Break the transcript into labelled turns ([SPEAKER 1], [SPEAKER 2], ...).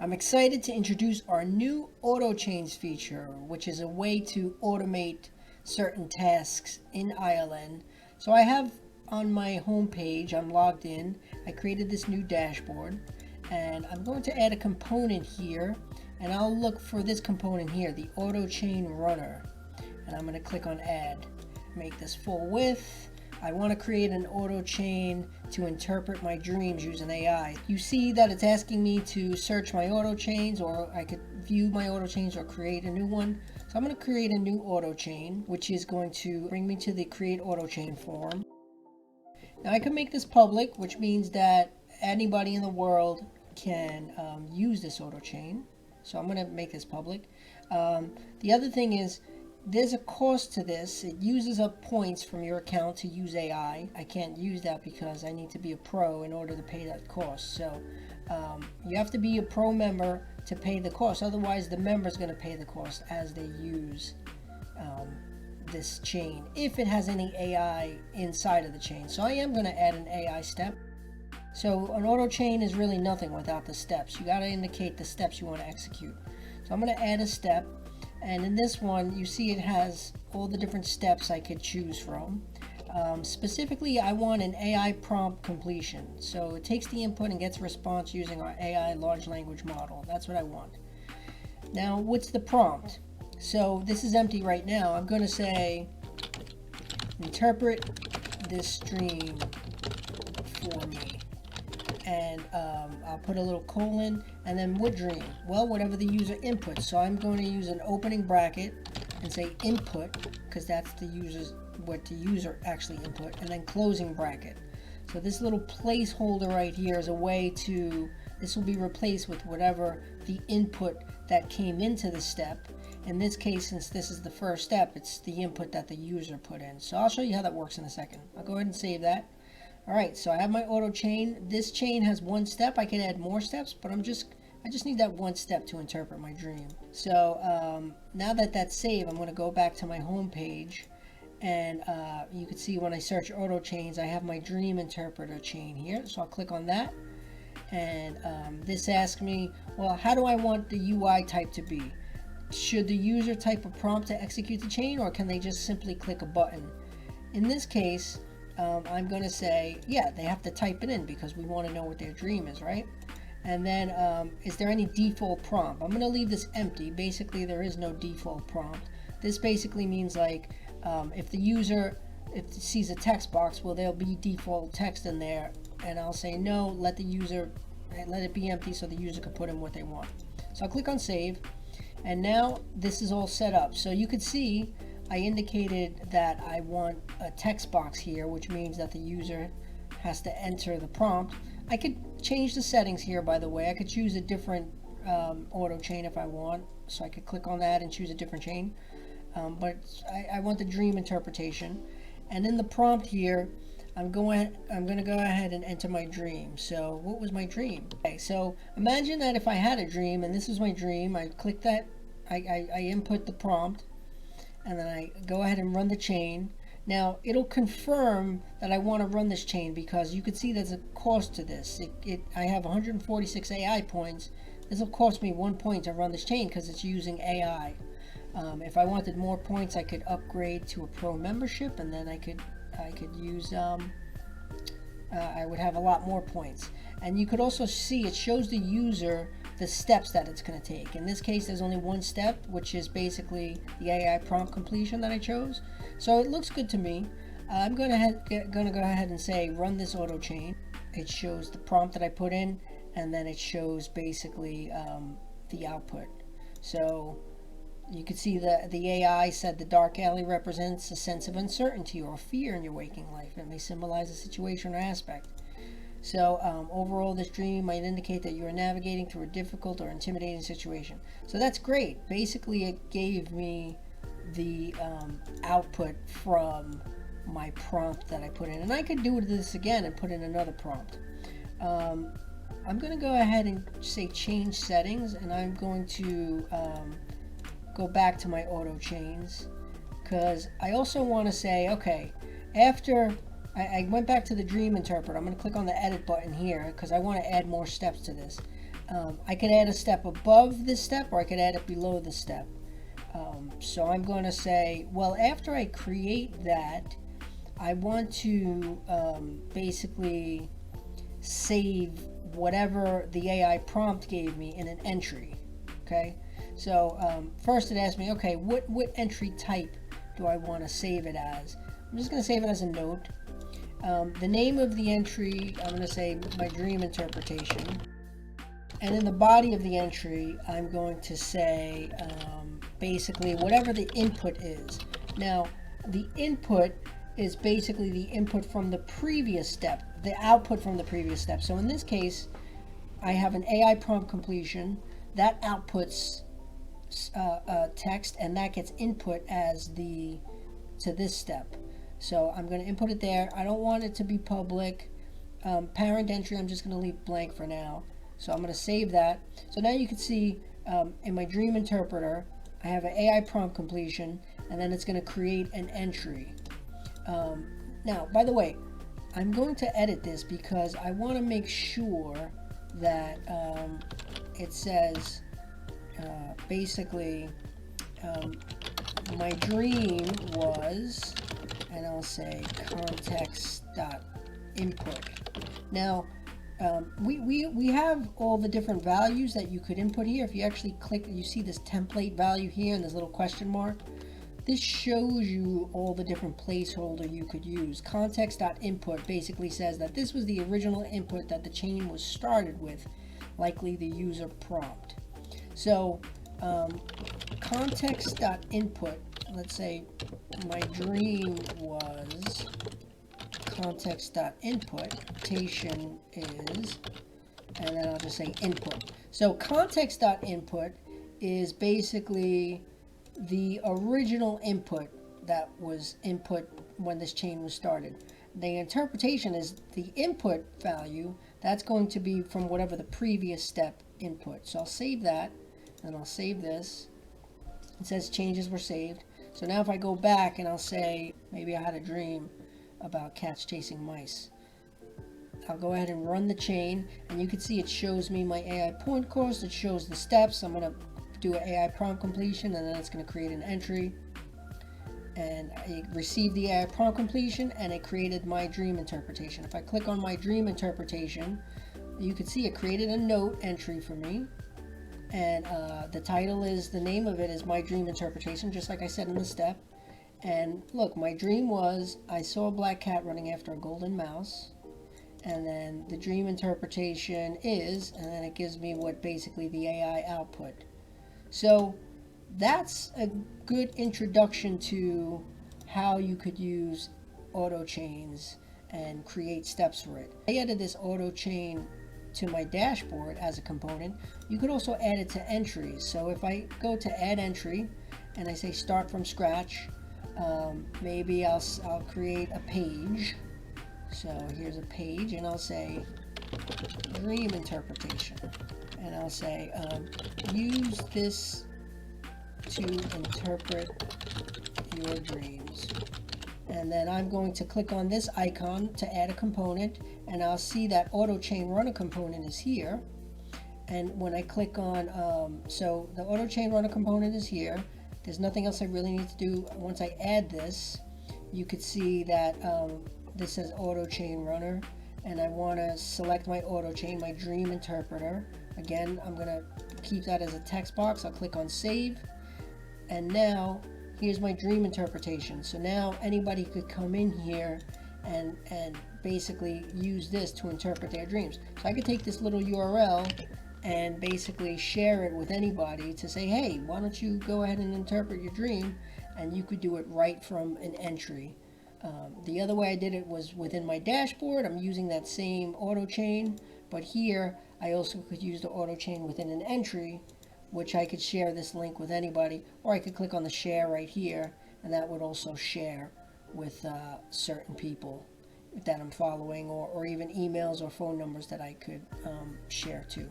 [SPEAKER 1] I'm excited to introduce our new auto chains feature, which is a way to automate certain tasks in ILN. So I have on my home page, I'm logged in, I created this new dashboard, and I'm going to add a component here, and I'll look for this component here, the auto chain runner, and I'm going to click on add. Make this full width. I want to create an auto chain to interpret my dreams using AI. You see that it's asking me to search my auto chains, or I could view my auto chains or create a new one. So I'm going to create a new auto chain, which is going to bring me to the create auto chain form. Now I can make this public, which means that anybody in the world can use this auto chain. So I'm going to make this public. The other thing is, there's a cost to this. It uses up points from your account to use AI. I can't use that because I need to be a pro in order to pay that cost. So you have to be a pro member to pay the cost. Otherwise, the member is going to pay the cost as they use this chain, if it has any AI inside of the chain. So I am going to add an AI step. So an auto chain is really nothing without the steps. You got to indicate the steps you want to execute. So I'm going to add a step. And in this one, you see it has all the different steps I could choose from. Specifically, I want an AI prompt completion. So it takes the input and gets a response using our AI large language model. That's what I want. Now, what's the prompt? So this is empty right now. I'm going to say, interpret this stream for me. And I'll put a little colon, and then what dream? Well, whatever the user inputs. So I'm going to use an opening bracket and say input, because that's what the user actually input, and then closing bracket. So this little placeholder right here is a way to, this will be replaced with whatever the input that came into the step. In this case, since this is the first step, it's the input that the user put in. So I'll show you how that works in a second. I'll go ahead and save that. Alright, so I have my auto chain. This chain has one step. I can add more steps, but I just need that one step to interpret my dream. So now that that's saved, I'm going to go back to my home page, and you can see when I search auto chains, I have my dream interpreter chain here. So I'll click on that, and this asks me, well, how do I want the UI type to be? Should the user type a prompt to execute the chain, or can they just simply click a button? In this case, I'm going to say, yeah, they have to type it in because we want to know what their dream is, right? And then, is there any default prompt? I'm going to leave this empty. Basically, there is no default prompt. This basically means like, if the user sees a text box, well, there'll be default text in there. And I'll say, no, let it be empty so the user can put in what they want. So I'll click on save. And now this is all set up. So you could see, I indicated that I want a text box here, which means that the user has to enter the prompt. I could change the settings here, by the way. I could choose a different auto chain if I want. So I could click on that and choose a different chain. But I want the dream interpretation. And in the prompt here, I'm going to go ahead and enter my dream. So what was my dream? Okay, so imagine that if I had a dream, and this is my dream, I click that, I input the prompt, and then I go ahead and run the chain. Now it'll confirm that I want to run this chain because you can see there's a cost to this. I have 146 AI points. This will cost me 1 point to run this chain because it's using AI. If I wanted more points, I could upgrade to a pro membership, and then I could use I would have a lot more points. And you could also see it shows the user the steps that it's going to take. In this case, there's only one step, which is basically the AI prompt completion that I chose. So it looks good to me. I'm going to go ahead and say run this auto chain. It shows the prompt that I put in, and then it shows basically the output. So you can see the AI said the dark alley represents a sense of uncertainty or fear in your waking life. It may symbolize a situation or aspect. So overall, this dream might indicate that you are navigating through a difficult or intimidating situation. So that's great. Basically, it gave me the output from my prompt that I put in. And I could do this again and put in another prompt. I'm going to go ahead and say change settings, and I'm going to go back to my auto chains, because I also want to say, okay, after I went back to the dream interpreter, I'm going to click on the edit button here because I want to add more steps to this. I could add a step above this step, or I could add it below the step. So I'm going to say, well, after I create that, I want to basically save whatever the AI prompt gave me in an entry. Okay, so first it asked me, okay, what entry type do I want to save it as? I'm just going to save it as a note. The name of the entry, I'm going to say my dream interpretation. And in the body of the entry, I'm going to say basically whatever the input is. Now, the input is basically the input from the previous step, the output from the previous step. So in this case, I have an AI prompt completion that outputs text, and that gets input as to this step. So I'm going to input it there. I don't want it to be public. Parent entry, I'm just going to leave blank for now. So I'm going to save that. So now you can see in my dream interpreter, I have an AI prompt completion, and then it's going to create an entry. Now, by the way, I'm going to edit this because I want to make sure that it says basically my dream was, and I'll say context.input. Now, we have all the different values that you could input here. If you actually click, you see this template value here and this little question mark. This shows you all the different placeholder you could use. Context.input basically says that this was the original input that the chain was started with, likely the user prompt. So context.input, let's say my dream was context.input is, and then I'll just say input. So context.input is basically the original input that was input when this chain was started. The interpretation is the input value that's going to be from whatever the previous step input. So I'll save that, and I'll save this. It says changes were saved. So now if I go back and I'll say maybe I had a dream about cats chasing mice, I'll go ahead and run the chain, and you can see it shows me my AI point course. It shows the steps. I'm going to do an AI prompt completion, and then it's going to create an entry, and I received the AI prompt completion, and it created my dream interpretation. If I click on my dream interpretation, you can see it created a note entry for me, and the title is, the name of it is my dream interpretation, just like I said in the step. And look, my dream was I saw a black cat running after a golden mouse, and then the dream interpretation is, and then it gives me what basically the AI output. So that's a good introduction to how you could use auto chains and create steps for it. I added this auto chain to my dashboard as a component. You could also add it to entries. So if I go to add entry and I say start from scratch, maybe I'll create a page. So here's a page, and I'll say dream interpretation, and I'll say use this to interpret your dreams. And then I'm going to click on this icon to add a component, and I'll see that auto chain runner component is here. And when I click on so the auto chain runner component is here. There's nothing else I really need to do. Once I add this, you could see that this says auto chain runner, and I want to select my auto chain, my dream interpreter. Again, I'm going to keep that as a text box. I'll click on save, and now here's my dream interpretation. So now anybody could come in here and basically use this to interpret their dreams. So I could take this little URL and basically share it with anybody to say, hey, why don't you go ahead and interpret your dream, and you could do it right from an entry. The other way I did it was within my dashboard. I'm using that same auto chain, but here I also could use the auto chain within an entry, which I could share this link with anybody, or I could click on the share right here, and that would also share with certain people that I'm following, or even emails or phone numbers that I could share to.